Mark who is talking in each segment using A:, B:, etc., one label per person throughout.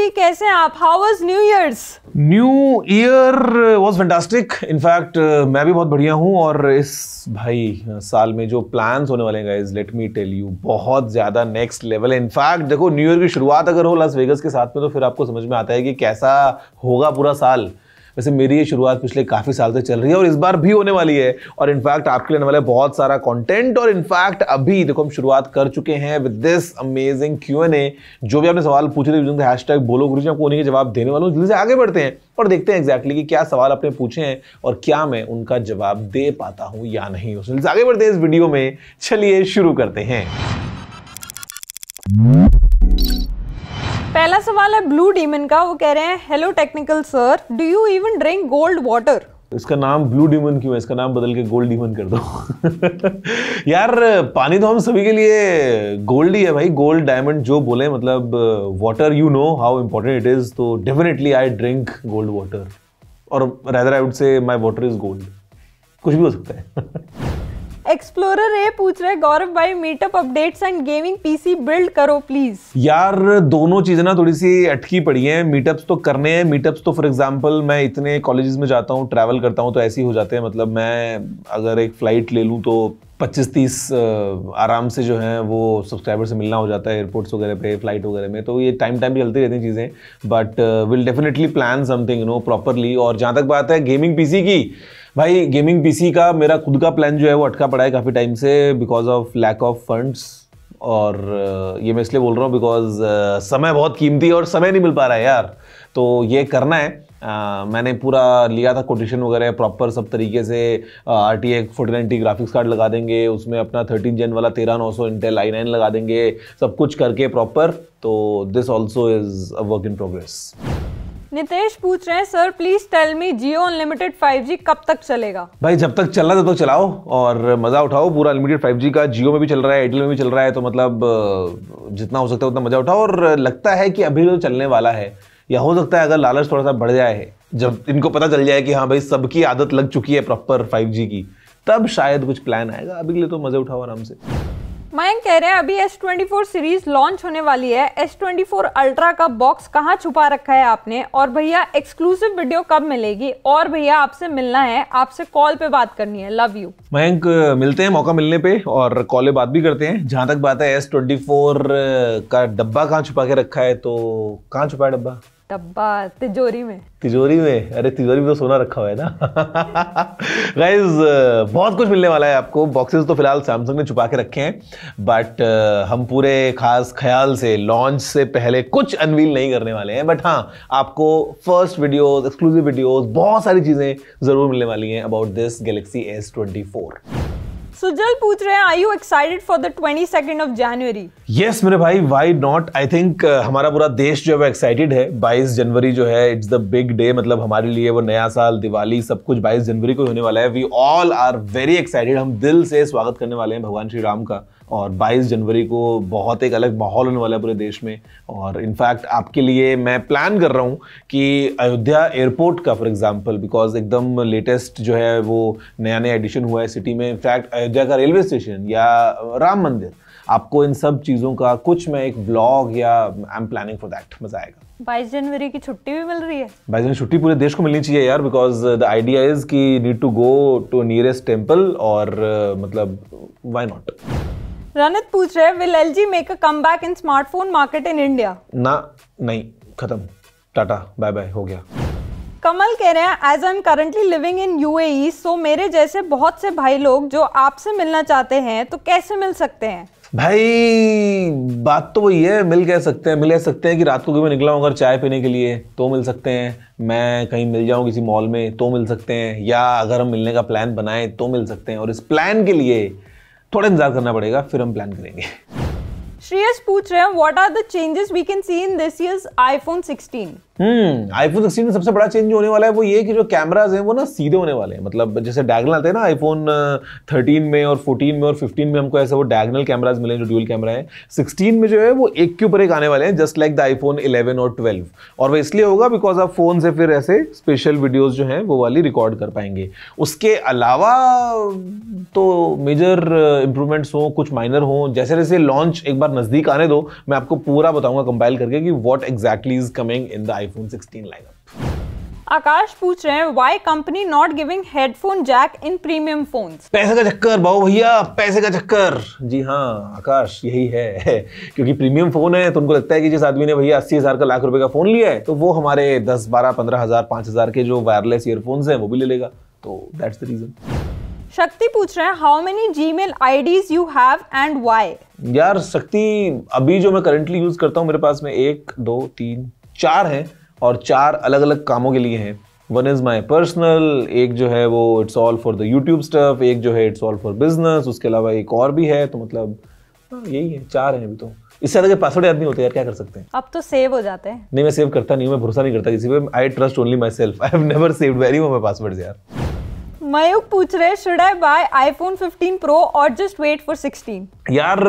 A: जी, कैसे हैं आप? How was new years?
B: New year was fantastic. In fact मैं भी बहुत बढ़िया हूँ और इस भाई साल में जो प्लान्स होने वाले हैं guys, let me tell you, बहुत ज्यादा नेक्स्ट लेवल है। इनफैक्ट देखो, न्यू ईयर की शुरुआत अगर हो लास वेगस के साथ में तो फिर आपको समझ में आता है कि कैसा होगा पूरा साल। वैसे मेरी ये शुरुआत पिछले काफी साल से चल रही है और इस बार भी होने वाली है और इनफैक्ट आपके लिए आने वाला है बहुत सारा कंटेंट। और इनफैक्ट अभी देखो हम शुरुआत कर चुके हैं विद दिस अमेजिंग Q&A। जो भी आपने सवाल पूछे थे हैशटैग बोलो गुरुजी, आपको उन्हीं के जवाब देने वाला हूं। जल्दी से आगे बढ़ते हैं और देखते हैं एग्जैक्टली कि क्या सवाल आपने पूछे हैं और क्या मैं उनका जवाब दे पाता हूं या नहीं। जल्दी से आगे बढ़ते हैं इस वीडियो में, चलिए शुरू करते हैं।
A: पहला सवाल है ब्लू डीमन का। वो कह रहे हैं, hello technical sir, do you even drink gold water?
B: इसका नाम ब्लू डीमन क्यों है? इसका नाम बदल के गोल्ड डीमन कर दो। यार पानी तो हम सभी के लिए गोल्ड ही है भाई, गोल्ड डायमंड जो बोले, मतलब water, you know how important it is. तो definitely I drink gold water, और rather I would say my water is gold. कुछ भी हो सकता है।
A: एक्सप्लोरर ए पूछ रहे, गौरव भाई meetup updates and gaming PC build करो प्लीज।
B: यार दोनों चीजें ना थोड़ी सी अटकी पड़ी हैं। मीटअप्स तो करने हैं। मीटअप्स तो फॉर एग्जांपल मैं इतने कॉलेजेस में जाता हूँ, ट्रैवल करता हूँ, तो ऐसे ही हो जाते हैं। मतलब मैं अगर एक फ्लाइट ले लूँ तो 25-30 आराम से जो है वो सब्सक्राइबर से मिलना हो जाता है एयरपोर्ट्स वगैरह पे, फ्लाइट वगैरह में। तो ये टाइम पे चलती रहती हैं चीज़ें, but will definitely plan something properly. और जहाँ तक बात है गेमिंग पीसी की, भाई गेमिंग पीसी का मेरा खुद का प्लान जो है वो अटका पड़ा है काफ़ी टाइम से because of lack of funds. और ये मैं इसलिए बोल रहा हूँ बिकॉज समय बहुत कीमती है और समय नहीं मिल पा रहा है यार। तो ये करना है। मैंने पूरा लिया था कोटेशन वगैरह प्रॉपर सब तरीके से। RTX 4090 ग्राफिक्स कार्ड लगा देंगे, उसमें अपना 13 जेन वाला 13900 इंटेल i9 लगा देंगे, सब कुछ करके प्रॉपर। तो this also is a work in progress.
A: Nitesh पूछ रहे हैं, sir please tell me Jio unlimited 5G कब तक चलेगा?
B: भाई जब तक चल रहा है तो चलाओ और मजा उठाओ। पूरा अनलिमिटेड 5G का जियो में भी चल रहा है, एयरटेल में भी चल रहा है। तो मतलब जितना हो सकता है उतना मजा उठाओ। और लगता है कि अभी तो चलने वाला है, या हो सकता है अगर लालच थोड़ा सा बढ़ जाए, जब इनको पता चल जाए कि हाँ भाई सबकी आदत लग चुकी है प्रॉपर 5G की, तब शायद कुछ प्लान आएगा। अभी के लिए तो मजे उठाओ आराम से।
A: मयंक कह रहे हैं, अभी S24 सीरीज लॉन्च होने वाली है, S24 अल्ट्रा का बॉक्स कहाँ छुपा रखा है आपने? और भैया एक्सक्लूसिव वीडियो कब मिलेगी? और भैया आपसे मिलना है, आपसे कॉल पे बात करनी है, लव यू।
B: मयंक मिलते हैं मौका मिलने पे और कॉल पे बात भी करते हैं। जहां तक बात है S24 का डब्बा कहाँ छुपा के रखा है, तो कहाँ छुपा है डब्बा?
A: डब्बा तिजोरी में।
B: तिजोरी में? अरे तिजोरी में तो सोना रखा हुआ है ना। गाइज बहुत कुछ मिलने वाला है आपको। बॉक्सेस तो फिलहाल सैमसंग ने छुपा के रखे हैं, बट हम पूरे खास ख्याल से लॉन्च से पहले कुछ अनवील नहीं करने वाले हैं। बट हाँ, आपको फर्स्ट वीडियोस, एक्सक्लूसिव वीडियोस, बहुत सारी चीजें जरूर मिलने वाली हैं about this Galaxy S24।
A: Sujal पूछ रहे हैं, are you excited for the 22nd of January?
B: Yes मेरे भाई, व्हाई नॉट। आई थिंक हमारा पूरा देश जो है वो एक्साइटेड है। 22 जनवरी जो है इट्स द बिग डे। मतलब हमारे लिए वो नया साल, दिवाली, सब कुछ 22 जनवरी को होने वाला है। We all are very excited. हम दिल से स्वागत करने वाले हैं भगवान श्री राम का। और 22 जनवरी को बहुत एक अलग माहौल होने वाला है पूरे देश में। और इनफैक्ट आपके लिए मैं प्लान कर रहा हूँ कि अयोध्या एयरपोर्ट का फॉर एग्जांपल, बिकॉज एकदम लेटेस्ट जो है वो नया एडिशन हुआ है सिटी में। इनफैक्ट अयोध्या का रेलवे स्टेशन या राम मंदिर, आपको इन सब चीज़ों का कुछ मैं एक ब्लॉग या I am planning for that. मजा आएगा।
A: 22 जनवरी की छुट्टी भी मिल रही है?
B: 22 जनवरी छुट्टी पूरे देश को मिलनी चाहिए यार, बिकॉज द आइडिया इज कि need to go to nearest temple. और मतलब व्हाई नॉट।
A: रनित पूछ रहे हैं, will LG make a comeback in smartphone market in India?
B: ना, नहीं, खत्म, टाटा बाय बाय, हो गया।
A: कमल कह रहे हैं, as I am currently living in UAE, so मेरे जैसे बहुत से भाई लोग जो आपसे मिलना चाहते हैं तो कैसे मिल सकते हैं?
B: भाई बात तो वही है, मिल सकते हैं कि रात को कभी निकला हूँ अगर चाय पीने के लिए तो मिल सकते हैं। मैं कहीं मिल जाऊँ किसी मॉल में तो मिल सकते हैं, या अगर हम मिलने का प्लान बनाएं तो मिल सकते हैं। और इस प्लान के लिए थोड़ा इंतजार करना पड़ेगा, फिर हम प्लान करेंगे।
A: श्रेयस पूछ रहे हैं, what are the changes we can see in this year's iPhone 16?
B: IPhone 16 में सबसे बड़ा चेंज होने वाला है वो ये कि जो कैमराज हैं वो ना सीधे होने वाले हैं। मतलब जैसे डायगोनल आते हैं ना आईफोन 13 में और 14 में और 15 में हमको ऐसे वो डायगोनल कैमराज मिले जो ड्यूल कैमरा है। 16 में जो है वो एक के ऊपर एक आने वाले हैं, जस्ट लाइक द आईफोन 11 और 12। और वो इसलिए होगा बिकॉज आप फोन से फिर ऐसे स्पेशल वीडियोज जो हैं वो वाली रिकॉर्ड कर पाएंगे। उसके अलावा तो मेजर इंप्रूवमेंट्स हो, कुछ माइनर हो, जैसे जैसे लॉन्च एक बार नजदीक आने दो मैं आपको पूरा बताऊंगा कंपाइल करके कि what exactly is coming in the iPhone 16 lineup.
A: Akash पूछ रहे हैं why company not giving headphone jack in premium phones.
B: पैसे का चक्कर बाबू भैया, पैसे का चक्कर। जी हाँ आकाश, यही है क्योंकि प्रीमियम फोन है तो उनको लगता है कि जिस आदमी ने भैया 80,000 का लाख रुपए का फोन लिया है तो वो हमारे 10, 12, 15,000, 5,000 के जो वायरलेस ईयरफोन्स हैं वो भी ले लेगा। तो दैट्स द रीजन।
A: शक्ति पूछ रहे हैं how many Gmail IDs you have and why. यार
B: शक्ति, अभी जो मैं करंटली यूज करता हूँ मेरे पास में 1, 2, 3, 4 हैं और 4 अलग अलग कामों के लिए हैं। वन इज माई पर्सनल, एक जो है वो it's all for the YouTube stuff, एक जो है इट्स ऑल फॉर बिजनेस, उसके अलावा एक और भी है। तो मतलब यही है, 4 हैं अभी तो। इससे ज्यादा पासवर्ड याद नहीं होते यार, क्या कर सकते हैं।
A: अब तो सेव हो जाते हैं।
B: नहीं मैं सेव करता नहीं, मैं भरोसा नहीं करता किसी पे। I trust only myself. I have never saved very my passwords यार।
A: मयूक पूछ रहे should I buy iPhone 15 pro और जस्ट वेट फॉर 16।
B: यार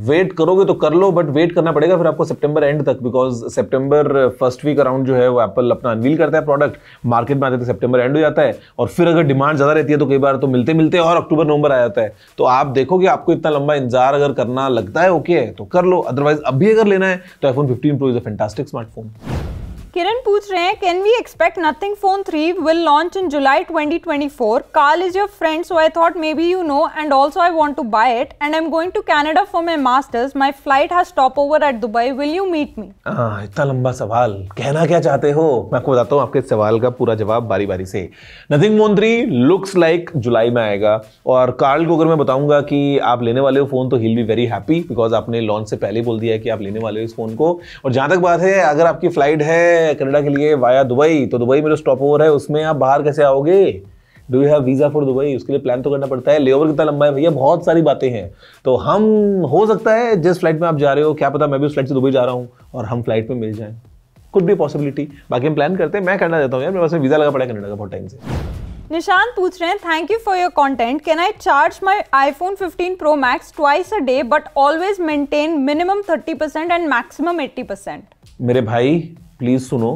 B: वेट करोगे तो कर लो, बट वेट करना पड़ेगा फिर आपको सितंबर एंड तक, बिकॉज सितंबर फर्स्ट वीक अराउंड जो है वो एप्पल अपना अनवील करता है प्रोडक्ट, मार्केट में आते तो सितंबर एंड हो जाता है और फिर अगर डिमांड ज्यादा रहती है तो कई बार तो मिलते मिलते और अक्टूबर नवंबर आ जाता है। तो आप देखो कि आपको इतना लंबा इंतजार अगर करना लगता है ओके है तो कर लो, अदरवाइज अभी अगर लेना है तो iPhone 15 pro is a fantastic smartphone.
A: Kiran पूछ रहे हैं can we expect nothing phone 3 will launch in July 2024। Carl is your friend so I thought maybe you know and also I want to buy it and I am going to Canada for my masters. My flight has stop over at Dubai, will you meet me.
B: इतना लंबा सवाल, कहना क्या चाहते हो? मैं आपको बताता हूँ आपके सवाल का पूरा जवाब बारी बारी से। नथिंग फोन 3 लुक्स लाइक जुलाई में आएगा और कार्ल को अगर मैं बताऊंगा कि आप लेने वाले हो फोन तो he will be very happy because आपने लॉन्च से पहले बोल दिया है कि आप लेने वाले हो इस फोन को। और जहां तक बात है अगर आपकी फ्लाइट है कनाडा के लिए वाया दुबई तो दुबई में जो स्टॉप ओवर है उसमें आप बाहर कैसे आओगे? Do you have visa for Dubai? उसके लिए प्लान तो करना पड़ता है। लेओवर कितना लंबा है भैया, बहुत सारी बातें हैं। तो हम हो सकता है जिस फ्लाइट में आप जा रहे हो क्या पता मैं भी उस फ्लाइट से दुबई जा रहा हूँ और हम फ्लाइट में मिल जाएं, कुड बी पॉसिबिलिटी। बाकी हम प्लान करते हैं, मैं कनाडा देता हूँ यार, मेरे पास वीजा लगा पड़ा है कनाडा का बहुत टाइम से।
A: निशांत पूछ रहे हैं thank you for your content, can I charge my iPhone 15 pro max twice a day but always maintain minimum 30% and maximum 80%।
B: मेरे भाई प्लीज सुनो,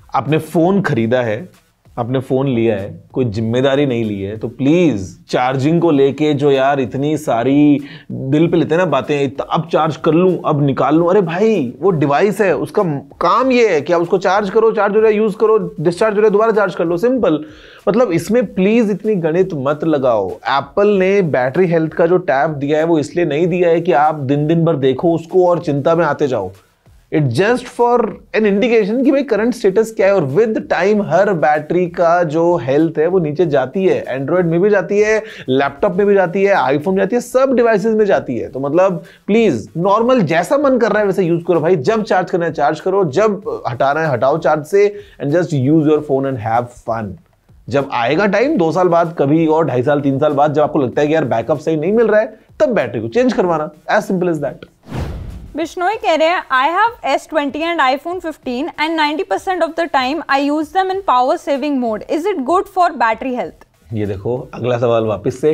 B: आपने फोन खरीदा है, आपने फोन लिया है, कोई जिम्मेदारी नहीं ली है तो प्लीज चार्जिंग को लेके जो यार इतनी सारी दिल पे लेते हैं ना बातें, अब चार्ज कर लूं अब निकाल लूं, अरे भाई वो डिवाइस है, उसका काम ये है कि आप उसको चार्ज करो, चार्ज हो रहा है यूज करो, डिस्चार्ज हो रहा है दोबारा चार्ज कर लो, सिंपल। मतलब इसमें प्लीज इतनी गणित मत लगाओ। एप्पल ने बैटरी हेल्थ का जो टैब दिया है वो इसलिए नहीं दिया है कि आप दिन दिन भर देखो उसको और चिंता में आते जाओ। It just for an indication कि भाई करंट स्टेटस क्या है और विद टाइम हर बैटरी का जो हेल्थ है वो नीचे जाती है। एंड्रॉइड में भी जाती है, लैपटॉप में भी जाती है, आईफोन में जाती है, सब डिवाइसेस में जाती है। तो मतलब प्लीज नॉर्मल जैसा मन कर रहा है वैसे यूज करो भाई। जब चार्ज करना है चार्ज करो, जब हटाना है हटाओ चार्ज से and just use your phone and have fun. जब आएगा टाइम 2 साल बाद कभी और 2.5 साल 3 साल बाद जब आपको लगता है कि यार बैकअप सही नहीं मिल रहा है तब बैटरी को चेंज करवाना, as simple as that.
A: Bishnoi कह रहे हैं I have S20 and iPhone 15 and 90% of the time I use them in power saving mode, is it good for battery health?
B: ये देखो अगला सवाल वापस से।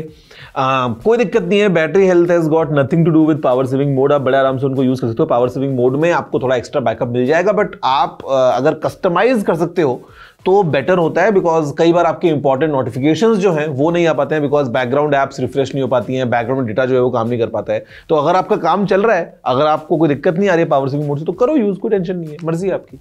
B: कोई दिक्कत नहीं है, battery health has got nothing to do with power saving mode. आप बड़े आराम से उनको यूज कर सकते हो। पावर सेविंग मोड में आपको थोड़ा एक्स्ट्रा बैकअप मिल जाएगा, बट आप अगर कस्टमाइज कर सकते हो तो बेटर होता है बिकॉज कई बार आपके इंपॉर्टेंट नोटिफिकेशंस जो हैं वो नहीं आ पाते हैं बिकॉज बैकग्राउंड एप्स रिफ्रेश नहीं हो पाती हैं, बैकग्राउंड डेटा जो है वो काम नहीं कर पाता है। तो अगर आपका काम चल रहा है, अगर आपको कोई दिक्कत नहीं आ रही है पावर सेविंग मोड से तो करो यूज, कोई टेंशन नहीं है, मर्जी है आपकी।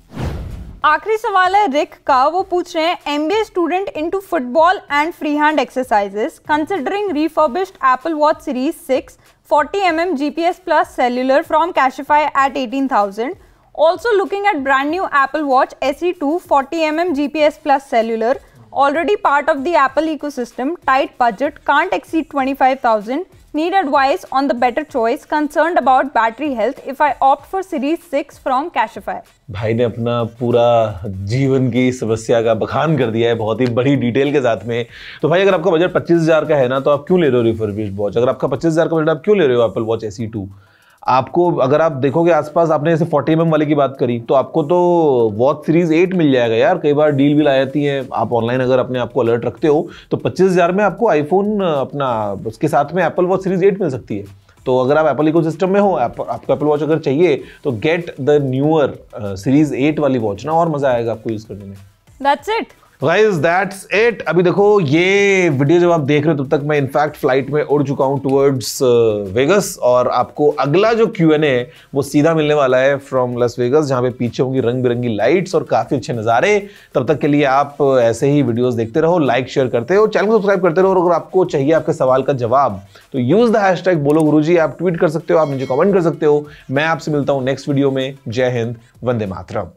A: आखिरी सवाल है रिक का, वो पूछ रहे हैं MBA student into football and free hand exercises considering refurbished Apple watch series 6 40mm GPS plus cellular from Cashify at 18,000. Also looking at brand new Apple Watch SE2 40mm GPS plus cellular, already part of the Apple ecosystem, tight budget, can't exceed 25,000. Need advice on the better choice, concerned about battery health if I opt for Series 6 from Cashify.
B: भाई ने अपना पूरा जीवन की समस्या का बखान कर दिया है बहुत ही बड़ी डिटेल के साथ में। तो भाई अगर आपका बजट 25,000 का है ना तो आप क्यों ले रहे हो रिफर्बिश्ड वॉच? अगर आपका 25,000 का बजट आप क्यों ले रहे हो एप्पल वॉच SE2? आपको अगर आप देखोगे आसपास, आपने जैसे 40mm वाले की बात करी, तो आपको तो वॉच सीरीज 8 मिल जाएगा यार। कई बार डील भी आ जाती है, आप ऑनलाइन अगर अपने आपको अलर्ट रखते हो तो 25,000 में आपको आईफोन अपना उसके साथ में एप्पल वॉच सीरीज 8 मिल सकती है। तो अगर आप एप्पल इकोसिस्टम में हो, आपको एप्पल वॉच अगर चाहिए तो गेट द न्यूअर सीरीज 8 वाली वॉच ना, और मजा आएगा आपको यूज करने में।
A: That's it
B: guys, that's it. अभी देखो ये वीडियो जब आप देख रहे हो तब तक मैं इनफैक्ट फ्लाइट में उड़ चुका हूं टुवर्ड्स वेगस, और आपको अगला जो Q&A है वो सीधा मिलने वाला है फ्रॉम लस वेगस, जहां पे पीछे होंगी रंग बिरंगी लाइट्स और काफी अच्छे नजारे। तब तक के लिए आप ऐसे ही वीडियोस देखते रहो, लाइक शेयर करते हो, चैनल को सब्सक्राइब करते रहो, और अगर आपको चाहिए आपके सवाल का जवाब तो यूज द हैशटैग बोलो गुरुजी। आप ट्वीट कर सकते हो, आप मुझे कमेंट कर सकते हो। मैं आपसे मिलता हूं नेक्स्ट वीडियो में। जय हिंद, वंदे मातरम।